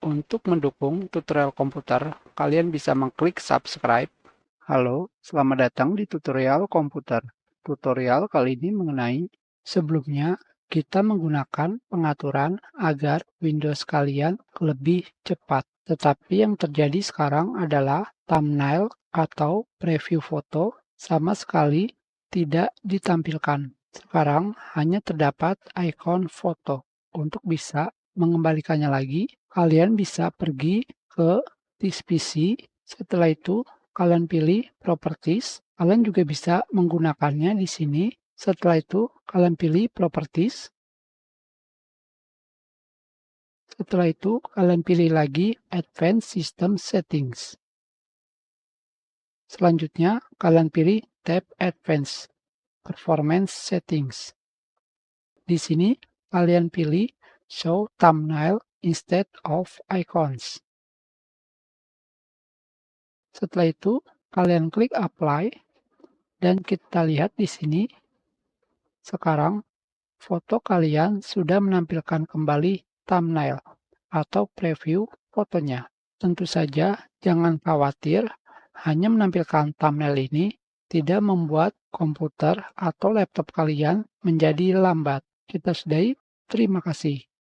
Untuk mendukung tutorial komputer, kalian bisa mengklik subscribe. Halo, selamat datang di tutorial komputer. Tutorial kali ini mengenai sebelumnya kita menggunakan pengaturan agar Windows kalian lebih cepat. Tetapi yang terjadi sekarang adalah thumbnail atau preview foto sama sekali tidak ditampilkan. Sekarang hanya terdapat ikon foto. Untuk bisa mengembalikannya lagi, kalian bisa pergi ke This PC. Setelah itu, kalian pilih Properties. Kalian juga bisa menggunakannya di sini. Setelah itu, kalian pilih Properties. Setelah itu, kalian pilih lagi Advanced System Settings. Selanjutnya, kalian pilih tab Advanced Performance Settings. Di sini, kalian pilih Show Thumbnail instead of Icons. Setelah itu, kalian klik Apply, dan kita lihat di sini, sekarang foto kalian sudah menampilkan kembali thumbnail atau preview fotonya. Tentu saja, jangan khawatir, hanya menampilkan thumbnail ini tidak membuat komputer atau laptop kalian menjadi lambat. Kita sudahi, terima kasih.